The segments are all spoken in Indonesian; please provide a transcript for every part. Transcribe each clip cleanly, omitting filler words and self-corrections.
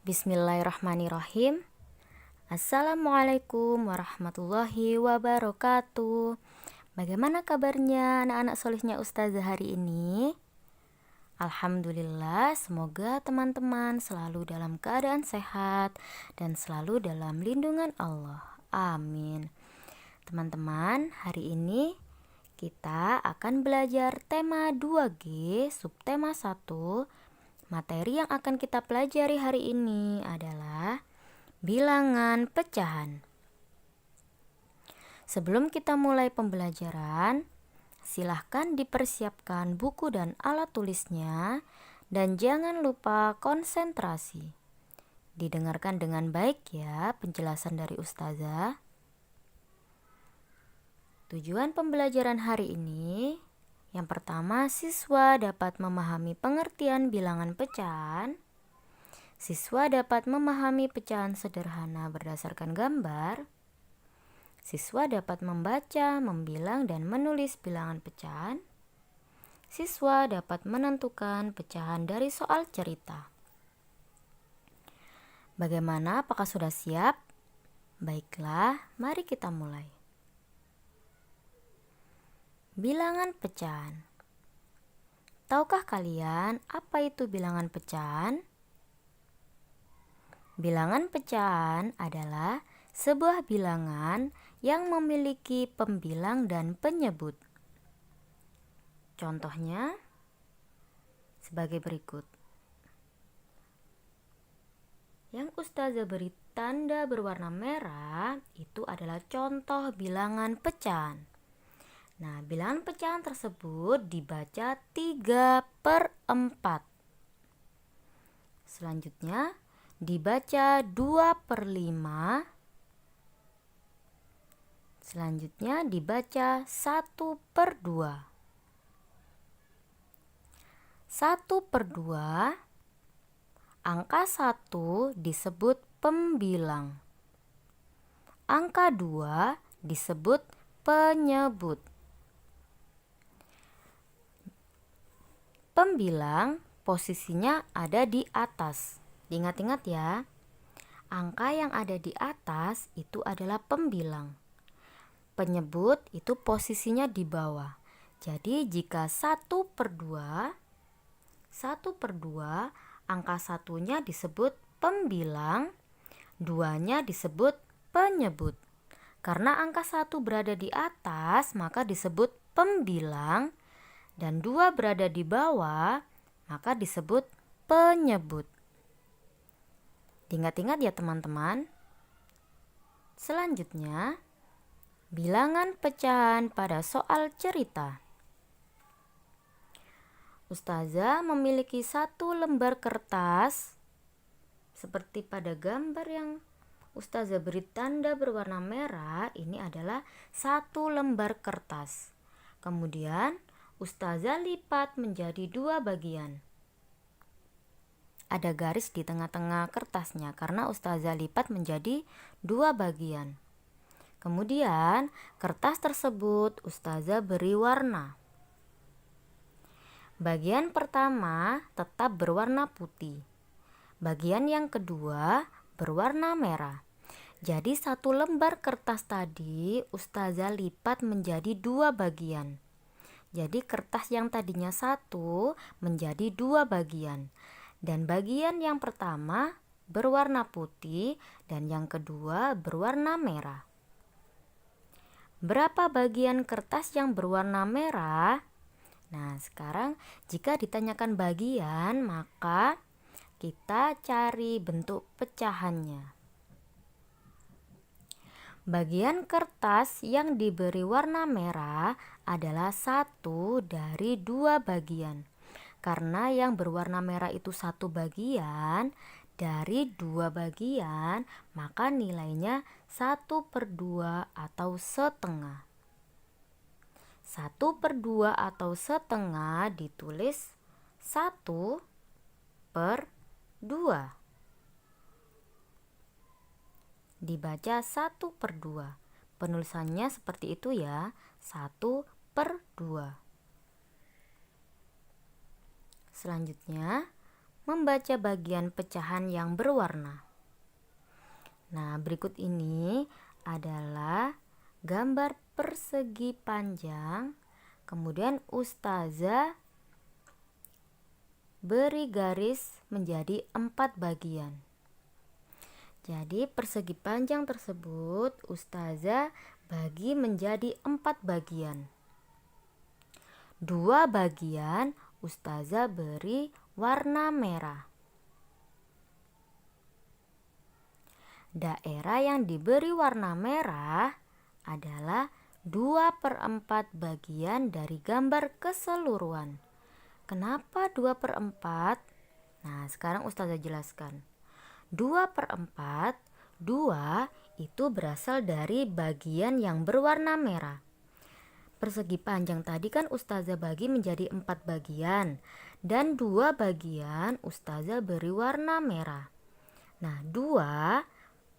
Bismillahirrahmanirrahim. Assalamualaikum warahmatullahi wabarakatuh. Bagaimana kabarnya anak-anak solihnya Ustazah hari ini? Alhamdulillah, semoga teman-teman selalu dalam keadaan sehat dan selalu dalam lindungan Allah. Amin. Teman-teman, hari ini kita akan belajar tema 2G, subtema 1. Materi yang akan kita pelajari hari ini adalah bilangan pecahan. Sebelum kita mulai pembelajaran, silahkan dipersiapkan buku dan alat tulisnya dan jangan lupa konsentrasi. Didengarkan dengan baik ya penjelasan dari Ustazah. Tujuan pembelajaran hari ini, yang pertama, siswa dapat memahami pengertian bilangan pecahan. Siswa dapat memahami pecahan sederhana berdasarkan gambar. Siswa dapat membaca, membilang, dan menulis bilangan pecahan. Siswa dapat menentukan pecahan dari soal cerita. Bagaimana? Apakah sudah siap? Baiklah, mari kita mulai. Bilangan pecahan. Tahukah kalian apa itu bilangan pecahan? Bilangan pecahan adalah sebuah bilangan yang memiliki pembilang dan penyebut. Contohnya sebagai berikut. Yang Ustazah beri tanda berwarna merah itu adalah contoh bilangan pecahan. Nah, bilangan pecahan tersebut dibaca 3/4. Selanjutnya dibaca 2/5. Selanjutnya dibaca 1/2. 1/2, angka 1 disebut pembilang. Angka 2 disebut penyebut. Pembilang posisinya ada di atas. Ingat-ingat ya, angka yang ada di atas itu adalah pembilang. Penyebut itu posisinya di bawah. Jadi jika 1/2, angka satunya disebut pembilang, 2-nya disebut penyebut. Karena angka 1 berada di atas, maka disebut pembilang, dan 2 berada di bawah, maka disebut penyebut. Ingat-ingat ya teman-teman. Selanjutnya, bilangan pecahan pada soal cerita. Ustazah memiliki 1 lembar kertas seperti pada gambar yang Ustazah beri tanda berwarna merah. Ini adalah 1 lembar kertas. Kemudian Ustazah lipat menjadi 2 bagian. Ada garis di tengah-tengah kertasnya karena Ustazah lipat menjadi 2 bagian. Kemudian kertas tersebut Ustazah beri warna. Bagian pertama tetap berwarna putih. Bagian yang kedua berwarna merah. Jadi 1 lembar kertas tadi Ustazah lipat menjadi 2 bagian. Jadi kertas yang tadinya 1 menjadi 2 bagian. Dan bagian yang pertama berwarna putih dan yang kedua berwarna merah. Berapa bagian kertas yang berwarna merah? Nah, sekarang jika ditanyakan bagian, maka kita cari bentuk pecahannya. Bagian kertas yang diberi warna merah adalah 1 dari 2 bagian. Karena yang berwarna merah itu 1 bagian dari 2 bagian, maka nilainya 1/2 atau setengah. 1/2 atau setengah ditulis 1/2. Dibaca 1/2. Penulisannya seperti itu ya, 1/2. Selanjutnya, membaca bagian pecahan yang berwarna. Nah, berikut ini adalah gambar persegi panjang, kemudian ustazah beri garis menjadi 4 bagian. Jadi persegi panjang tersebut ustazah bagi menjadi 4 bagian. 2 bagian ustazah beri warna merah. Daerah yang diberi warna merah adalah 2/4 bagian dari gambar keseluruhan. Kenapa 2/4? Nah, sekarang ustazah jelaskan. 2/4, 2 itu berasal dari bagian yang berwarna merah. Persegi panjang tadi kan ustazah bagi menjadi 4 bagian, dan 2 bagian ustazah beri warna merah. Nah, 2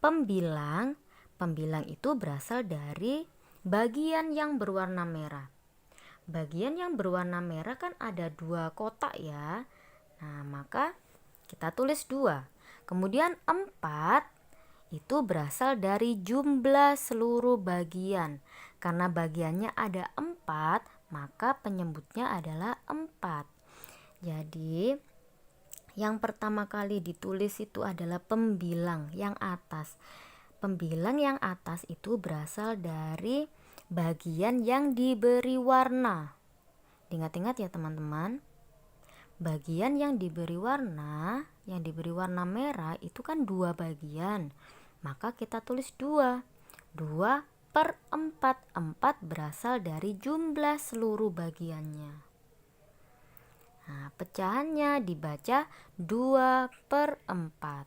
pembilang itu berasal dari bagian yang berwarna merah. Bagian yang berwarna merah kan ada 2 kotak ya. Nah, maka kita tulis 2. Kemudian 4 itu berasal dari jumlah seluruh bagian. Karena bagiannya ada 4, maka penyebutnya adalah 4. Jadi yang pertama kali ditulis itu adalah pembilang yang atas. Pembilang yang atas itu berasal dari bagian yang diberi warna. Ingat-ingat ya teman-teman. Bagian yang diberi warna merah itu kan 2 bagian. Maka kita tulis 2. 2/4. 4 berasal dari jumlah seluruh bagiannya. Nah, pecahannya dibaca 2/4.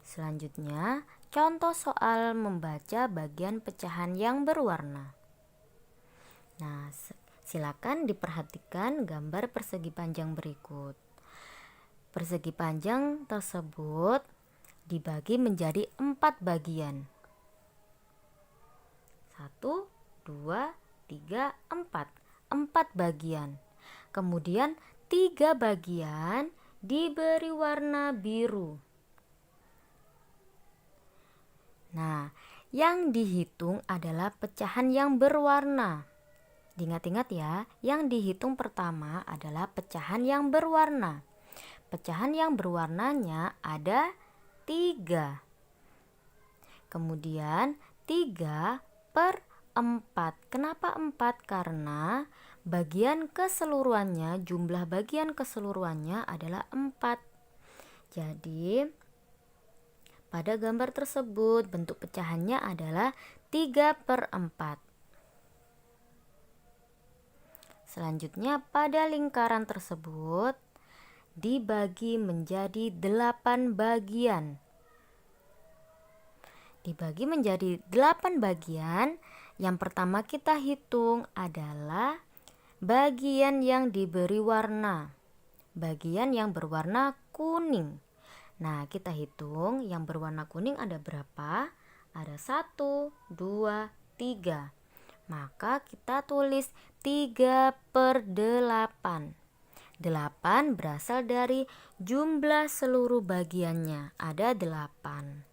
Selanjutnya, contoh soal membaca bagian pecahan yang berwarna. Nah, silakan diperhatikan gambar persegi panjang berikut. Persegi panjang tersebut dibagi menjadi 4 bagian. 1, 2, 3, 4. 4 bagian. Kemudian 3 bagian diberi warna biru. Nah, yang dihitung adalah pecahan yang berwarna. Diingat-ingat ya, yang dihitung pertama adalah pecahan yang berwarna. Pecahan yang berwarnanya ada 3. Kemudian 3/4. Kenapa 4? Karena bagian keseluruhannya, jumlah bagian keseluruhannya adalah 4. Jadi pada gambar tersebut bentuk pecahannya adalah 3/4. Selanjutnya pada lingkaran tersebut dibagi menjadi 8 bagian. Dibagi menjadi 8 bagian. Yang pertama kita hitung adalah bagian yang diberi warna. Bagian yang berwarna kuning. Nah, kita hitung yang berwarna kuning ada berapa? Ada 1, 2, 3. Maka kita tulis 3/8. 8 berasal dari jumlah seluruh bagiannya, ada 8.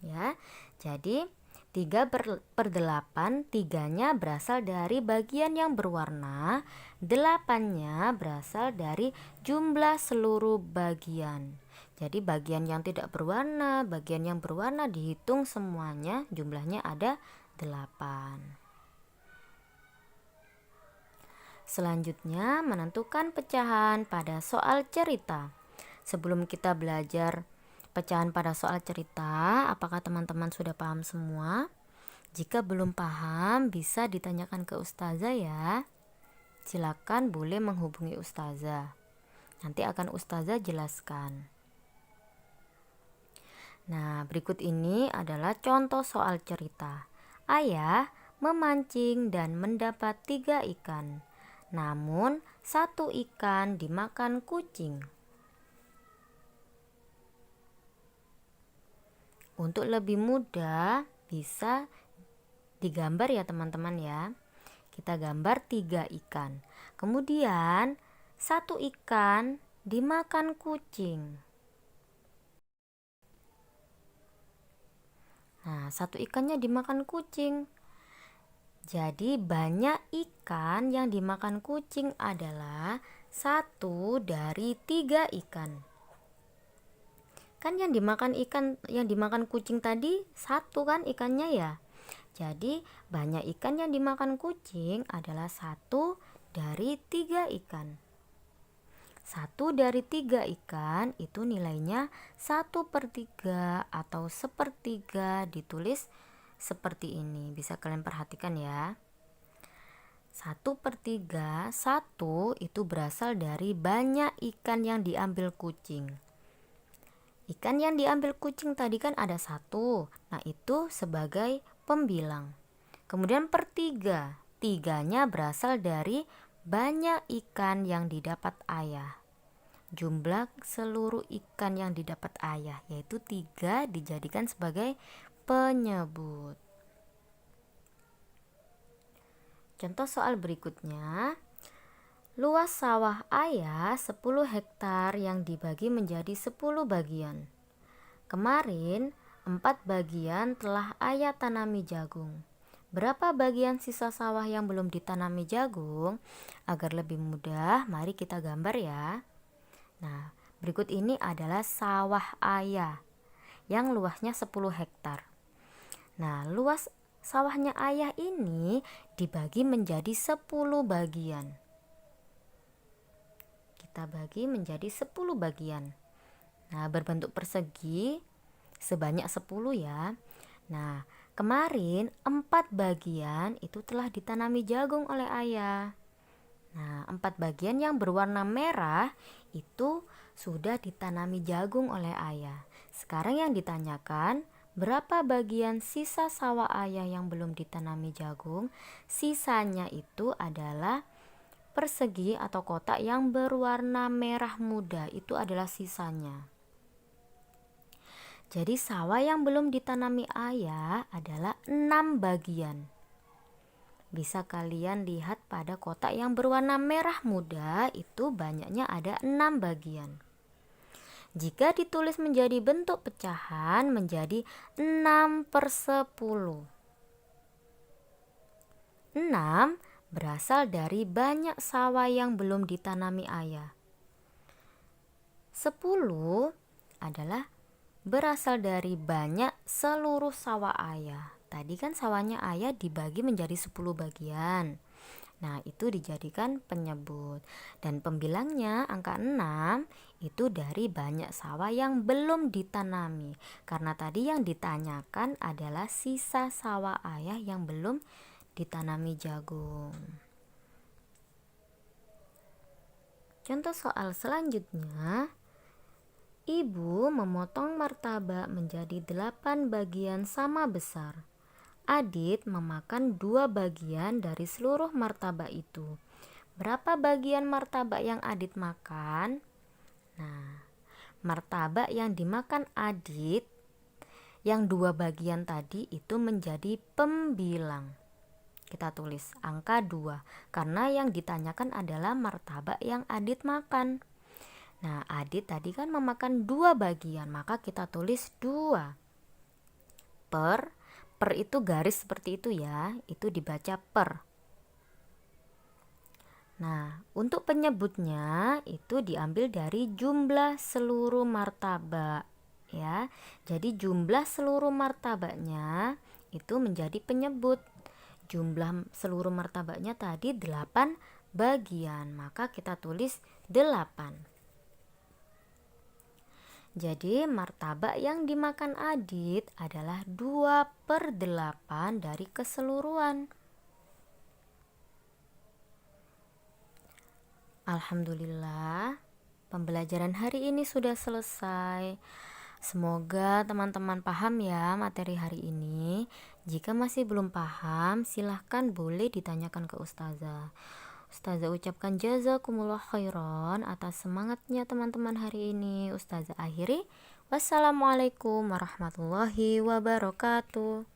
Ya, jadi 3/8, 3-nya berasal dari bagian yang berwarna, 8-nya berasal dari jumlah seluruh bagian. Jadi bagian yang tidak berwarna, bagian yang berwarna dihitung semuanya, jumlahnya ada 8. Selanjutnya, menentukan pecahan pada soal cerita. Sebelum kita belajar pecahan pada soal cerita, apakah teman-teman sudah paham semua? Jika belum paham, bisa ditanyakan ke ustazah ya. Silakan boleh menghubungi ustazah. Nanti akan ustazah jelaskan. Nah, berikut ini adalah contoh soal cerita. Ayah memancing dan mendapat 3 ikan. Namun 1 ikan dimakan kucing. Untuk lebih mudah bisa digambar ya teman-teman ya. Kita gambar 3 ikan. Kemudian Satu ikan dimakan kucing. Nah, satu ikannya dimakan kucing. Jadi banyak ikan yang dimakan kucing adalah 1 dari 3 ikan. Kan yang dimakan kucing tadi 1 kan ikannya ya. Jadi banyak ikan yang dimakan kucing adalah 1 dari 3 ikan. 1 dari 3 ikan itu nilainya 1/3 atau sepertiga, ditulis seperti ini. Bisa kalian perhatikan ya. 1/3, 1 itu berasal dari banyak ikan yang diambil kucing. Ikan yang diambil kucing tadi kan ada 1. Nah, itu sebagai pembilang. Kemudian per 3, 3-nya berasal dari banyak ikan yang didapat ayah. Jumlah seluruh ikan yang didapat ayah, yaitu 3, dijadikan sebagai penyebut. Contoh soal berikutnya. Luas sawah ayah 10 hektar yang dibagi menjadi 10 bagian. Kemarin 4 bagian telah ayah tanami jagung. Berapa bagian sisa sawah yang belum ditanami jagung? Agar lebih mudah, mari kita gambar ya. Nah, berikut ini adalah sawah ayah yang luasnya 10 hektar. Nah, luas sawahnya ayah ini dibagi menjadi 10 bagian. Kita bagi menjadi 10 bagian. Nah, berbentuk persegi sebanyak 10 ya. Nah, kemarin 4 bagian itu telah ditanami jagung oleh ayah. Nah, 4 bagian yang berwarna merah itu sudah ditanami jagung oleh ayah. Sekarang yang ditanyakan, berapa bagian sisa sawah ayah yang belum ditanami jagung? Sisanya itu adalah persegi atau kotak yang berwarna merah muda, itu adalah sisanya. Jadi sawah yang belum ditanami ayah adalah 6 bagian. Bisa kalian lihat pada kotak yang berwarna merah muda, itu banyaknya ada 6 bagian. Jika ditulis menjadi bentuk pecahan menjadi 6/10. 6 berasal dari banyak sawah yang belum ditanami ayah. 10 adalah berasal dari banyak seluruh sawah ayah. Tadi kan sawahnya ayah dibagi menjadi 10 bagian. Nah, itu dijadikan penyebut. Dan pembilangnya angka 6 itu dari banyak sawah yang belum ditanami. Karena tadi yang ditanyakan adalah sisa sawah ayah yang belum ditanami jagung. Contoh soal selanjutnya. Ibu memotong martabak menjadi 8 bagian sama besar. Adit memakan 2 bagian dari seluruh martabak itu. Berapa bagian martabak yang Adit makan? Nah, martabak yang dimakan Adit yang 2 bagian tadi itu menjadi pembilang. Kita tulis angka 2 karena yang ditanyakan adalah martabak yang Adit makan. Nah, Adit tadi kan memakan 2 bagian, maka kita tulis 2. Per itu garis seperti itu ya, itu dibaca per. Nah, untuk penyebutnya itu diambil dari jumlah seluruh martabak ya. Jadi jumlah seluruh martabaknya itu menjadi penyebut. Jumlah seluruh martabaknya tadi 8 bagian, maka kita tulis 8. Jadi martabak yang dimakan Adit adalah 2/8 dari keseluruhan. Alhamdulillah, pembelajaran hari ini sudah selesai. Semoga teman-teman paham ya materi hari ini. Jika masih belum paham, silahkan boleh ditanyakan ke Ustazah. Ustazah ucapkan jazakumullah khairan atas semangatnya teman-teman hari ini. Ustazah akhiri. Wassalamualaikum warahmatullahi wabarakatuh.